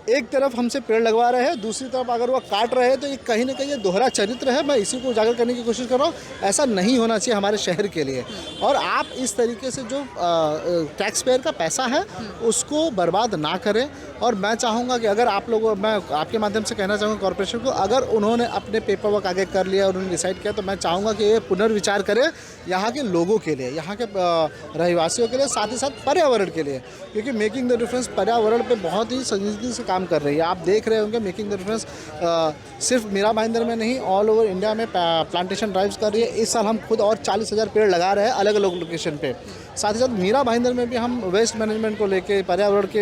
एक तरफ हमसे पेड़ लगवा रहे हैं, दूसरी तरफ अगर वो काट रहे हैं तो ये कहीं ना कहीं ये दोहरा चरित्र है। मैं इसी को उजागर करने की कोशिश कर रहा हूँ। ऐसा नहीं होना चाहिए हमारे शहर के लिए। और आप इस तरीके से जो टैक्स पेयर का पैसा है उसको बर्बाद ना करें। और मैं चाहूँगा कि अगर आप लोगों, मैं आपके माध्यम से कहना चाहूँगा कॉर्पोरेशन को, अगर उन्होंने अपने पेपर वर्क आगे कर लिया, उन्होंने डिसाइड किया, तो मैं चाहूँगा कि ये पुनर्विचार करें यहाँ के लोगों के लिए, यहाँ के रहवासियों के लिए, साथ ही साथ पर्यावरण के लिए। क्योंकि मेकिंग द डिफरेंस पर्यावरण पे बहुत ही संजीदगी से काम कर रही है। आप देख रहे होंगे मेकिंग द डिफरेंस सिर्फ मीरा भाईंदर में नहीं, ऑल ओवर इंडिया में प्लांटेशन ड्राइव्स कर रही है। इस साल हम खुद और 40,000 पेड़ लगा रहे हैं अलग अलग लोकेशन पे। साथ ही साथ मीरा भाईंदर में भी हम वेस्ट मैनेजमेंट को लेके, पर्यावरण के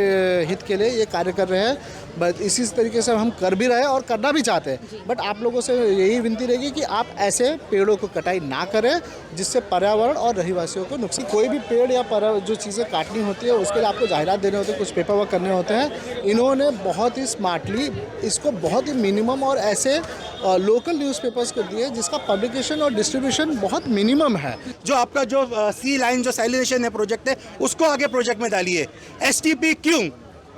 हित के लिए ये कार्य कर रहे हैं। बट इसी तरीके से हम कर भी रहे हैं और करना भी चाहते हैं। बट आप लोगों से यही विनती रहेगी कि आप ऐसे पेड़ों को कटाई ना करें जिससे पर्यावरण और रहवासियों को नुकसान। कोई भी पेड़ या जो चीज़ें काटनी होती है उसके लिए आपको जाहिरात देने होते हैं, कुछ पेपर वर्क करने होते हैं। इन्होंने बहुत ही स्मार्टली इसको बहुत ही मिनिमम और ऐसे लोकल न्यूज़पेपर्स को दिए जिसका पब्लिकेशन और डिस्ट्रीब्यूशन बहुत मिनिमम है। जो आपका जो सी लाइन जो सैलिनेशन है प्रोजेक्ट है, उसको आगे प्रोजेक्ट में डालिए। एसटीपी क्यों?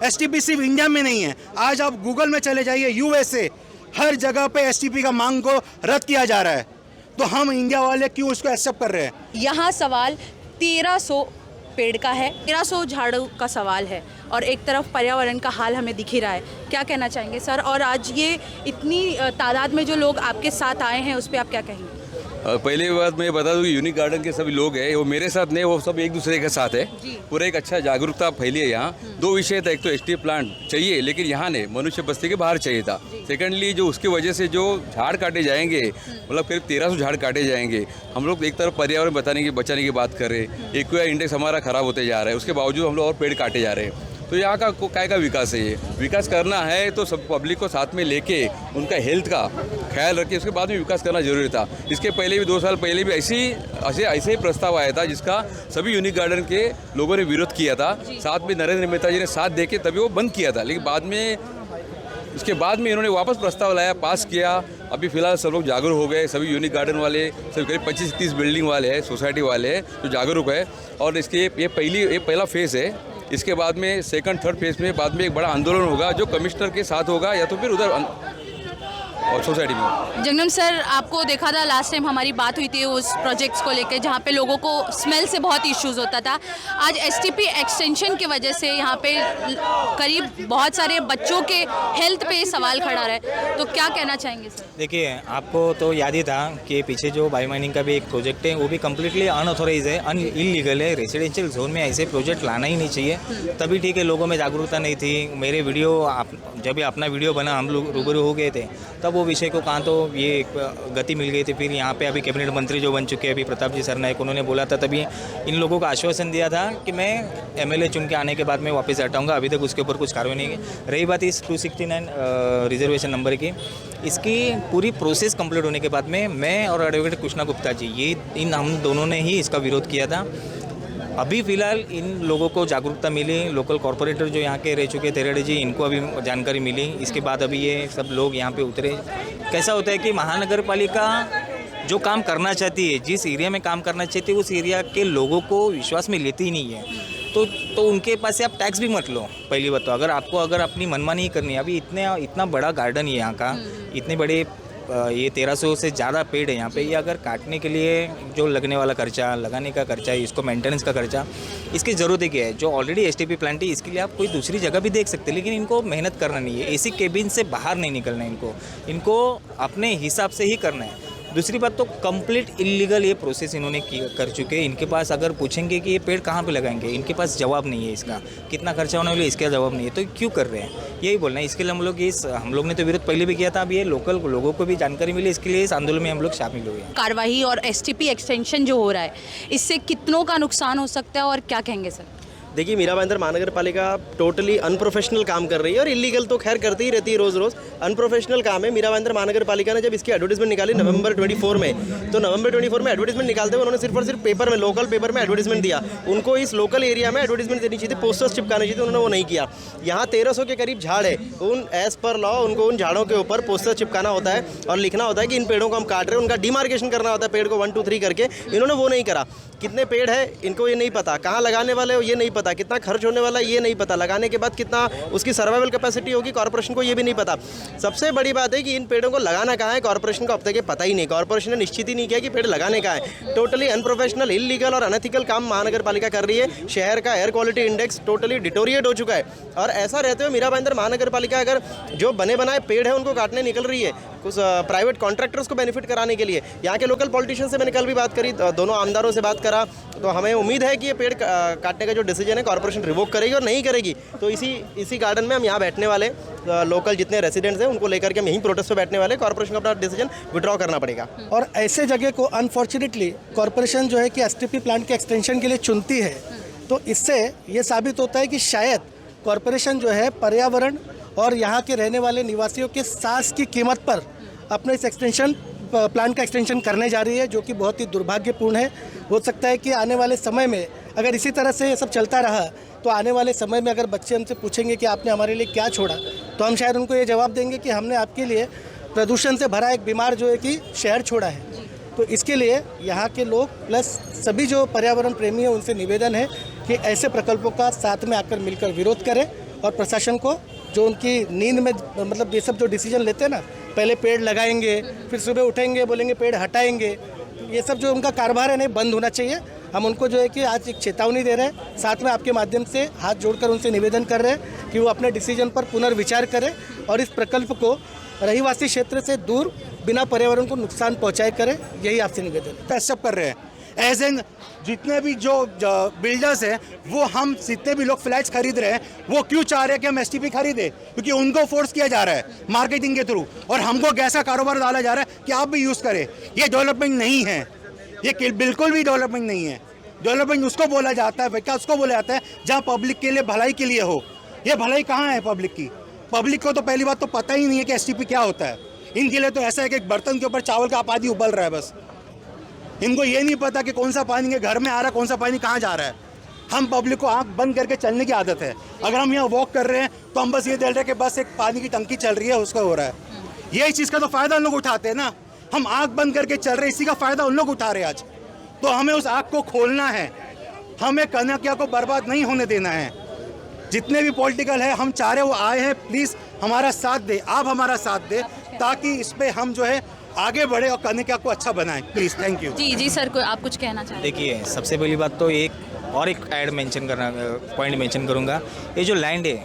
एसटीपी सिर्फ इंडिया में नहीं है। आज आप गूगल में चले जाइए, यूएसए, हर जगह पे एसटीपी का मांग को रद्द किया जा रहा है। तो हम इंडिया वाले क्यों उसको एक्सेप्ट कर रहे हैं? यहाँ सवाल 1300 पेड़ का है, 1300 झाड़ों का सवाल है और एक तरफ पर्यावरण का हाल हमें दिख ही रहा है। क्या कहना चाहेंगे सर? और आज ये इतनी तादाद में जो लोग आपके साथ आए हैं उस पर आप क्या कहेंगे? पहली बात मैं बता दूं कि यूनिक गार्डन के सभी लोग हैं, वो मेरे साथ नहीं, वो सब एक दूसरे के साथ है। पूरा एक अच्छा जागरूकता फैली है यहाँ। दो विषय था, एक तो एसटी प्लांट चाहिए लेकिन यहाँ नहीं, मनुष्य बस्ती के बाहर चाहिए था। सेकंडली जो उसकी वजह से जो झाड़ काटे जाएंगे, मतलब करीब 1300 झाड़ काटे जाएंगे। हम लोग एक तरफ पर्यावरण बचाने की बात कर रहे हैं, एक्वा इंडेक्स हमारा खराब होते जा रहा है, उसके बावजूद हम लोग और पेड़ काटे जा रहे हैं। तो यहाँ का काय का विकास है? ये विकास करना है तो सब पब्लिक को साथ में लेके उनका हेल्थ का ख्याल रखे, उसके बाद में विकास करना जरूरी था। इसके पहले भी 2 साल पहले भी ऐसे ही प्रस्ताव आया था जिसका सभी यूनिक गार्डन के लोगों ने विरोध किया था। साथ में नरेंद्र मेहता जी ने साथ देके तभी वो बंद किया था। लेकिन उसके बाद में इन्होंने वापस प्रस्ताव लाया, पास किया। अभी फिलहाल सब लोग जागरूक हो गए, सभी यूनिक गार्डन वाले, सभी करीब 25-30 बिल्डिंग वाले हैं, सोसाइटी वाले हैं जो जागरूक है। और इसके ये पहला फेज़ है। इसके बाद में सेकंड थर्ड फेज में बाद में एक बड़ा आंदोलन होगा जो कमिश्नर के साथ होगा या तो फिर उधर और सोसाइटी में। जगनम सर, आपको देखा था लास्ट टाइम हमारी बात हुई थी उस प्रोजेक्ट्स को लेकर जहाँ पे लोगों को स्मेल से बहुत इश्यूज होता था। आज एसटीपी एक्सटेंशन की वजह से यहाँ पे करीब बहुत सारे बच्चों के हेल्थ पे सवाल खड़ा रहे, तो क्या कहना चाहेंगे सर? देखिए, आपको तो याद ही था कि पीछे जो बायो माइनिंग का भी एक प्रोजेक्ट है वो भी कम्प्लीटली अनऑथोराइज है, इलीगल है। रेसिडेंशियल जोन में ऐसे प्रोजेक्ट लाना ही नहीं चाहिए। तभी ठीक है, लोगों में जागरूकता नहीं थी। मेरे वीडियो जब अपना वीडियो बना, हम लोग रूबरू हो गए थे, तब वो विषय को कहाँ तो ये गति मिल गई थी। फिर यहाँ पे अभी कैबिनेट मंत्री जो बन चुके हैं अभी प्रताप जी सरनायक, उन्होंने बोला था, तभी इन लोगों को आश्वासन दिया था कि मैं एमएलए चुन के आने के बाद मैं वापस हटाऊंगा। अभी तक उसके ऊपर कुछ कार्रवाई नहीं की। रही बात इस 269 रिजर्वेशन नंबर की, इसकी पूरी प्रोसेस कंप्लीट होने के बाद में मैं और एडवोकेट कृष्णा गुप्ता जी, हम दोनों ने ही इसका विरोध किया था। अभी फ़िलहाल इन लोगों को जागरूकता मिली, लोकल कॉरपोरेटर जो यहाँ के रह चुके तेरेडे जी, इनको अभी जानकारी मिली। इसके बाद अभी ये सब लोग यहाँ पे उतरे। कैसा होता है कि महानगर पालिका जो काम करना चाहती है, जिस एरिया में काम करना चाहती है, उस एरिया के लोगों को विश्वास में लेती ही नहीं है। तो उनके पास से आप टैक्स भी मत लो। पहली बात तो अगर अपनी मनमानी ही करनी है, अभी इतना बड़ा गार्डन है यहाँ का, इतने बड़े ये 1300 से ज़्यादा पेड़ है यहाँ पे, ये अगर काटने के लिए जो लगने वाला खर्चा, लगाने का खर्चा, इसको मेंटेनेंस का खर्चा, इसकी ज़रूरत ही क्या है? जो ऑलरेडी एसटीपी प्लांट है, इसके लिए आप कोई दूसरी जगह भी देख सकते हैं, लेकिन इनको मेहनत करना नहीं है। एसी केबिन से बाहर नहीं निकलना है इनको अपने हिसाब से ही करना है। दूसरी बात तो कंप्लीट इलीगल ये प्रोसेस इन्होंने कर चुके हैं। इनके पास अगर पूछेंगे कि ये पेड़ कहाँ पे लगाएंगे, इनके पास जवाब नहीं है। इसका कितना खर्चा होने वाला है, इसका जवाब नहीं है। तो क्यों कर रहे हैं, यही बोलना है। इसके लिए हम लोग ने तो विरोध पहले भी किया था। अब ये लोकल लोगों को भी जानकारी मिली, इसके लिए इस आंदोलन में हम लोग शामिल हुए हैं। कार्रवाई और एसटीपी एक्सटेंशन जो हो रहा है, इससे कितनों का नुकसान हो सकता है और क्या कहेंगे सर? देखिए, मीरा भाईंदर महानगर पालिका टोटली अनप्रोफेशनल काम कर रही है और इलीगल तो खैर करती ही रहती है रोज़। अनप्रोफेशनल काम है। मीरा भाईंदर महानगर पालिका ने जब इसकी एडवर्टीजमेंट निकाली नवंबर 24 में, तो नवंबर 24 में एडवर्टीजमेंट निकालते हुए उन्होंने सिर्फ और सिर्फ पेपर में, लोकल पेपर में एडवर्टीजमेंट दिया। उनको इस लोकल एरिया में एडवर्टीजमेंट देनी चाहिए थी, पोस्टर्स चिपकाने चाहिए थे, उन्होंने वो नहीं किया। यहाँ 1300 के करीब झाड़ है, एज पर लॉ उनको उन झाड़ों के ऊपर पोस्टर चिपकाना होता है और लिखना होता है कि इन पेड़ों को हम काट रहे हैं, उनका डिमार्केशन करना होता है पेड़ को 1 2 3 करके। इन्होंने वो नहीं करा। कितने पेड़ है इनको ये नहीं पता, कहाँ लगाने वाले हो ये नहीं पता। पता, कितना खर्च होने वाला ये नहीं पता, लगाने के बाद कितना उसकी सर्वाइवल कैपेसिटी होगी कॉर्पोरेशन को ये भी नहीं पता। सबसे बड़ी बात है कि इन पेड़ों को लगाना कहाँ है कॉर्पोरेशन को अब तक पता ही नहीं। कॉर्पोरेशन ने निश्चित ही नहीं किया कि पेड़ लगाने कहाँ है। टोटली अनप्रोफेशनल, इलीगल और अनएथिकल काम महानगर पालिका कर रही है। शहर का air quality index totally deteriorate हो चुका है और ऐसा रहते हुए मीरा भाईंदर महानगर पालिका अगर जो बने बनाए पेड़ है उनको काटने निकल रही है कुछ प्राइवेट कॉन्ट्रैक्टर्स को बेनिफिट कराने के लिए। यहाँ के लोकल पॉलिटिशियन से मैंने कल भी बात करी, दोनों आमदारों से बात करा, तो हमें उम्मीद है कि ये पेड़ काटने का जो डिसीजन है कॉर्पोरेशन रिवोक करेगी और नहीं करेगी। तो इसी गार्डन में हम यहाँ बैठने वाले लोकल जितने रेसिडेंट्स हैं उनको लेकर के हम यहीं प्रोटेस्ट पे बैठने वाले। कॉर्पोरेशन को अपना डिसीजन विड्रॉ करना पड़ेगा। और ऐसे जगह को अनफॉर्चुनेटली कॉर्पोरेशन जो है कि एसटीपी प्लांट के एक्सटेंशन के लिए चुनती है, तो इससे ये साबित होता है कि शायद कॉर्पोरेशन जो है पर्यावरण और यहाँ के रहने वाले निवासियों के सांस की कीमत पर अपने इस एक्सटेंशन प्लांट का एक्सटेंशन करने जा रही है, जो कि बहुत ही दुर्भाग्यपूर्ण है। हो सकता है कि आने वाले समय में अगर इसी तरह से ये सब चलता रहा तो आने वाले समय में अगर बच्चे हमसे पूछेंगे कि आपने हमारे लिए क्या छोड़ा, तो हम शायद उनको ये जवाब देंगे कि हमने आपके लिए प्रदूषण से भरा एक बीमार जो है कि शहर छोड़ा है। तो इसके लिए यहाँ के लोग प्लस सभी जो पर्यावरण प्रेमी हैं उनसे निवेदन है कि ऐसे प्रकल्पों का साथ में आकर मिलकर विरोध करें और प्रशासन को जो उनकी नींद में मतलब ये सब जो डिसीजन लेते हैं ना, पहले पेड़ लगाएंगे फिर सुबह उठेंगे बोलेंगे पेड़ हटाएंगे, ये सब जो उनका कारोबार है नहीं बंद होना चाहिए। हम उनको जो है कि आज एक चेतावनी दे रहे हैं, साथ में आपके माध्यम से हाथ जोड़कर उनसे निवेदन कर रहे हैं कि वो अपने डिसीजन पर पुनर्विचार करें और इस प्रकल्प को रहीवासी क्षेत्र से दूर बिना पर्यावरण को नुकसान पहुंचाए करें। यही आपसे निवेदन है। पैसअप कर रहे हैं एज एन जितने भी जो बिल्डर्स हैं वो हम जितने भी लोग फ्लैट्स खरीद रहे हैं वो क्यों चाह रहे हैं कि हम एसटीपी खरीदें, क्योंकि उनको फोर्स किया जा रहा है मार्केटिंग के थ्रू और हमको कैसा कारोबार डाला जा रहा है कि आप भी यूज़ करें। ये डेवलपमेंट नहीं है, ये बिल्कुल भी डेवलपमेंट नहीं है। डेवलपमेंट उसको बोला जाता है, विकास उसको बोला जाता है जहाँ पब्लिक के लिए भलाई के लिए हो। ये भलाई कहाँ है पब्लिक की? पब्लिक को तो पहली बात तो पता ही नहीं है कि एसटीपी क्या होता है। इनके लिए तो ऐसा है कि एक बर्तन के ऊपर चावल का आपादी उबल रहा है बस। इनको ये नहीं पता कि कौन सा पानी के घर में आ रहा है, कौन सा पानी कहाँ जा रहा है। हम पब्लिक को आंख बंद करके चलने की आदत है। अगर हम यहाँ वॉक कर रहे हैं तो हम बस ये देख रहे हैं कि बस एक पानी की टंकी चल रही है, उसका हो रहा है। यही चीज़ का तो फ़ायदा उन लोग उठाते हैं ना। हम आंख बंद करके चल रहे हैं, इसी का फ़ायदा उन लोग उठा रहे हैं आज। तो हमें उस आँख को खोलना है, हमें कन्या को बर्बाद नहीं होने देना है। जितने भी पॉलिटिकल है हम चाह रहे वो आए हैं, प्लीज़ हमारा साथ दे, आप हमारा साथ दे ताकि इस पे हम जो है आगे बढ़े और कन्या को अच्छा बनाएं। Please, thank you. जी सर, आप कुछ कहना चाहते हैं? देखिए, सबसे पहली बात तो एक पॉइंट मेंशन करूंगा। ये जो लैंड है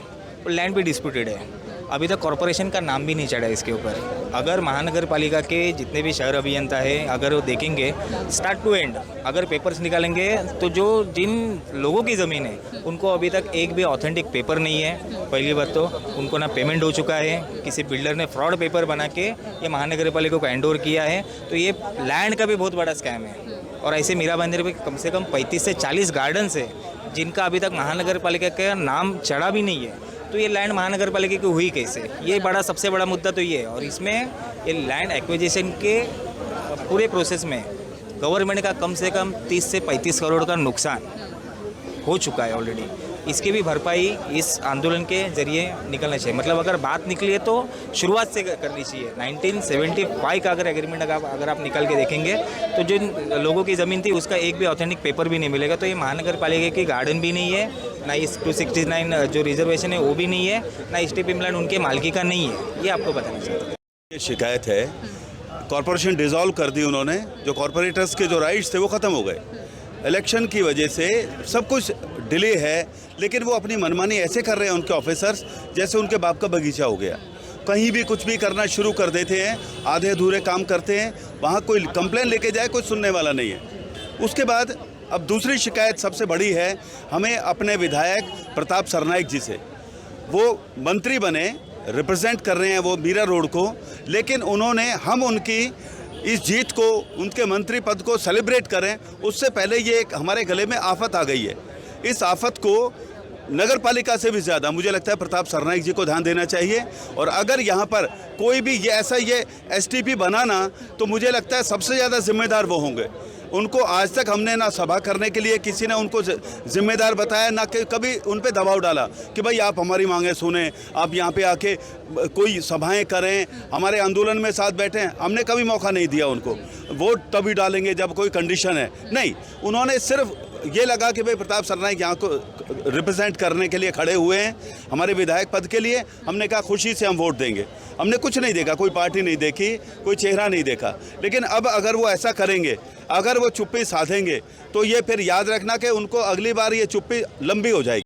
वो लैंड भी डिस्प्यूटेड है। अभी तक कॉरपोरेशन का नाम भी नहीं चढ़ा है इसके ऊपर। अगर महानगर पालिका के जितने भी शहर अभियंता है अगर वो देखेंगे स्टार्ट टू एंड, अगर पेपर्स निकालेंगे तो जो जिन लोगों की ज़मीन है उनको अभी तक एक भी ऑथेंटिक पेपर नहीं है। पहली बात तो उनको ना पेमेंट हो चुका है, किसी बिल्डर ने फ्रॉड पेपर बना के ये महानगर पालिका को हैंड ओवर किया है। तो ये लैंड का भी बहुत बड़ा स्कैम है। और ऐसे मीरा भाईंदर पे कम से कम 35 से 40 गार्डन्स है जिनका अभी तक महानगर पालिका का नाम चढ़ा भी नहीं है। तो ये लैंड महानगर पालिका की हुई कैसे? ये सबसे बड़ा मुद्दा तो ये है। और इसमें ये लैंड एक्विजिशन के पूरे प्रोसेस में गवर्नमेंट का कम से कम 30 से 35 करोड़ का नुकसान हो चुका है ऑलरेडी। इसकी भी भरपाई इस आंदोलन के जरिए निकलना चाहिए। मतलब अगर बात निकली है तो शुरुआत से करनी चाहिए। 1975 का अगर एग्रीमेंट अगर आप निकल के देखेंगे तो जिन लोगों की ज़मीन थी उसका एक भी ऑथेंटिक पेपर भी नहीं मिलेगा। तो ये महानगर पालिका की गार्डन भी नहीं है, ना इस 269 जो रिजर्वेशन है वो भी नहीं है, ना एसटीपी प्लान उनके मालिकी का नहीं है। ये आपको बताना चाहिए। ये शिकायत है, कॉरपोरेशन डिसॉल्व कर दी उन्होंने। जो कॉरपोरेटर्स के जो राइट्स थे वो ख़त्म हो गए। इलेक्शन की वजह से सब कुछ डिले है, लेकिन वो अपनी मनमानी ऐसे कर रहे हैं उनके ऑफिसर्स जैसे उनके बाप का बगीचा हो गया। कहीं भी कुछ भी करना शुरू कर देते हैं, आधे अधूरे काम करते हैं। वहाँ कोई कंप्लेन लेके जाए कोई सुनने वाला नहीं है। उसके बाद अब दूसरी शिकायत सबसे बड़ी है हमें अपने विधायक प्रताप सरनाइक जी से। वो मंत्री बने, रिप्रेजेंट कर रहे हैं वो मीरा रोड को, लेकिन उन्होंने हम उनकी इस जीत को, उनके मंत्री पद को सेलिब्रेट करें उससे पहले ये एक हमारे गले में आफत आ गई है। इस आफत को नगर पालिका से भी ज़्यादा मुझे लगता है प्रताप सरनाइक जी को ध्यान देना चाहिए। और अगर यहाँ पर कोई भी ये एसटीपी बनाना तो मुझे लगता है सबसे ज़्यादा जिम्मेदार वो होंगे। उनको आज तक हमने ना सभा करने के लिए किसी ने उनको जिम्मेदार बताया, ना कभी उन पे दबाव डाला कि भाई आप हमारी मांगें सुने, आप यहाँ पे आके कोई सभाएं करें, हमारे आंदोलन में साथ बैठें। हमने कभी मौका नहीं दिया उनको। वोट तभी डालेंगे जब कोई कंडीशन है। नहीं, उन्होंने सिर्फ ये लगा कि भाई प्रताप सरनाईक यहाँ को रिप्रेजेंट करने के लिए खड़े हुए हैं हमारे विधायक पद के लिए। हमने कहा खुशी से हम वोट देंगे। हमने कुछ नहीं देखा, कोई पार्टी नहीं देखी, कोई चेहरा नहीं देखा। लेकिन अब अगर वो ऐसा करेंगे, अगर वो चुप्पी साधेंगे, तो ये फिर याद रखना कि उनको अगली बार ये चुप्पी लंबी हो जाएगी।